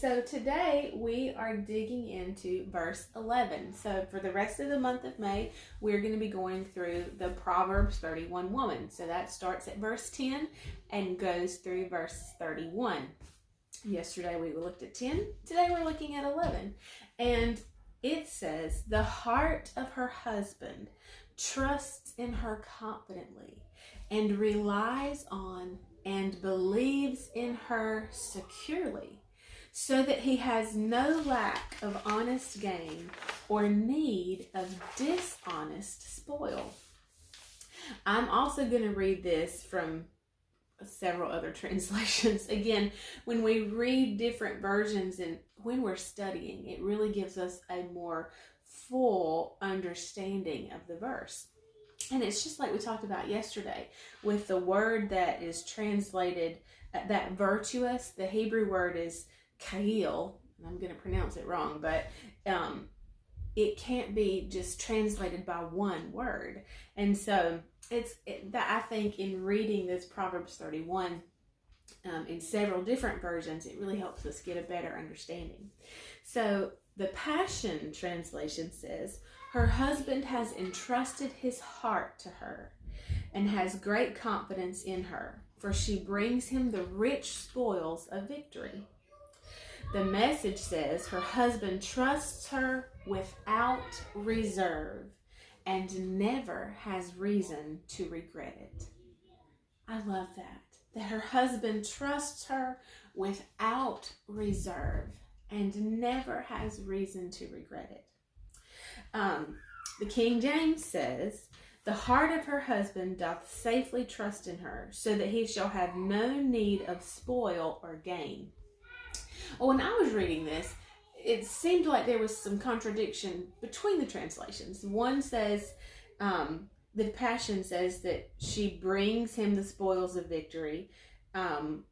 so today we are digging into verse 11. So for the rest of the month of May, we're going to be going through the Proverbs 31 woman. So that starts at verse 10 and goes through verse 31. Yesterday we looked at 10. Today we're looking at 11. And it says, the heart of her husband trusts in her confidently and relies on and believes in her securely, so that he has no lack of honest gain or need of dishonest spoil. I'm also going to read this from several other translations. Again, when we read different versions and when we're studying, it really gives us a more full understanding of the verse. And it's just like we talked about yesterday with the word that is translated, that virtuous, the Hebrew word is kail. I'm going to pronounce it wrong, but it can't be just translated by one word. And so that I think in reading this Proverbs 31 in several different versions, it really helps us get a better understanding. So the Passion Translation says, her husband has entrusted his heart to her and has great confidence in her, for she brings him the rich spoils of victory. The Message says, her husband trusts her without reserve and never has reason to regret it. I love that her husband trusts her without reserve and never has reason to regret it. The King James says, the heart of her husband doth safely trust in her, so that he shall have no need of spoil or gain. When I was reading this, it seemed like there was some contradiction between the translations. One says, the Passion says that she brings him the spoils of victory.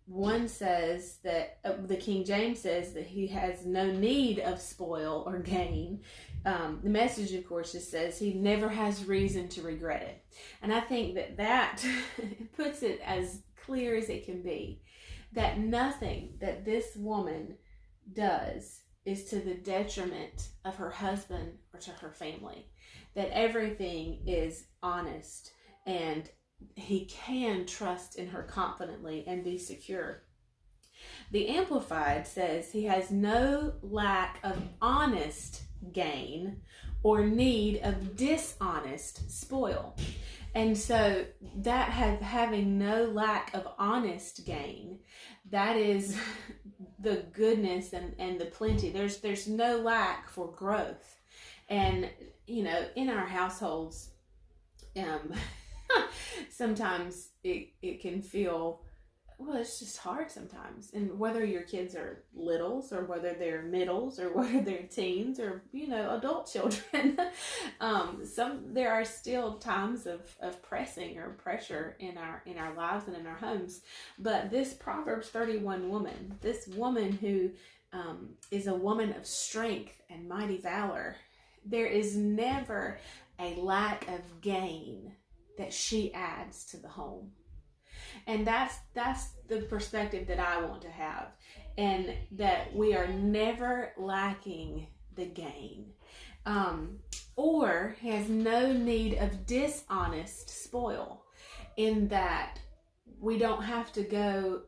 One says that the King James says that he has no need of spoil or gain. The Message, of course, just says he never has reason to regret it. And I think that puts it as clear as it can be, that nothing that this woman does is to the detriment of her husband or to her family, that everything is honest and he can trust in her confidently and be secure. The Amplified says he has no lack of honest gain or need of dishonest spoil. And so that having no lack of honest gain, that is the goodness and the plenty. There's no lack for growth. And, in our households, sometimes it can feel, well, it's just hard sometimes. And whether your kids are littles or whether they're middles or whether they're teens or, adult children, there are still times of pressing or pressure in our lives and in our homes. But this Proverbs 31 woman, this woman who is a woman of strength and mighty valor, there is never a lack of gain that she adds to the home. And that's the perspective that I want to have, and that we are never lacking the gain, or has no need of dishonest spoil, in that we don't have to go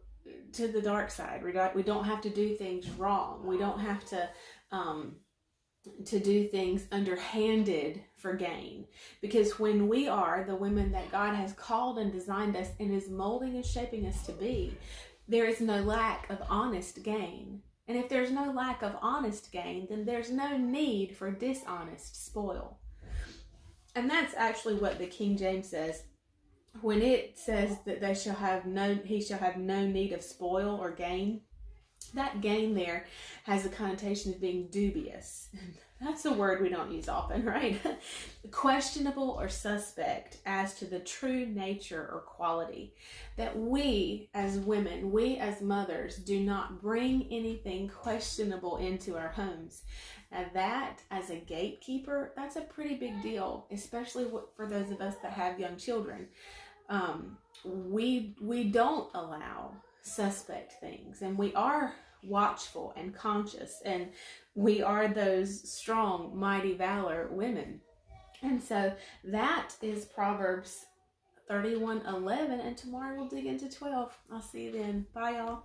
to the dark side. We don't have to do things wrong. We don't have to do things underhanded for gain. Because when we are the women that God has called and designed us and is molding and shaping us to be, there is no lack of honest gain. And if there's no lack of honest gain, then there's no need for dishonest spoil. And that's actually what the King James says when it says that he shall have no need of spoil or gain. That gain there has a connotation of being dubious. That's a word we don't use often, right? Questionable or suspect as to the true nature or quality. That we as women, we as mothers, do not bring anything questionable into our homes. Now that, as a gatekeeper, that's a pretty big deal, especially for those of us that have young children. We don't allow suspect things, and we are watchful and conscious, and we are those strong, mighty valor women. And so that is Proverbs 31:11, and tomorrow we'll dig into 12. I'll see you then. Bye, y'all.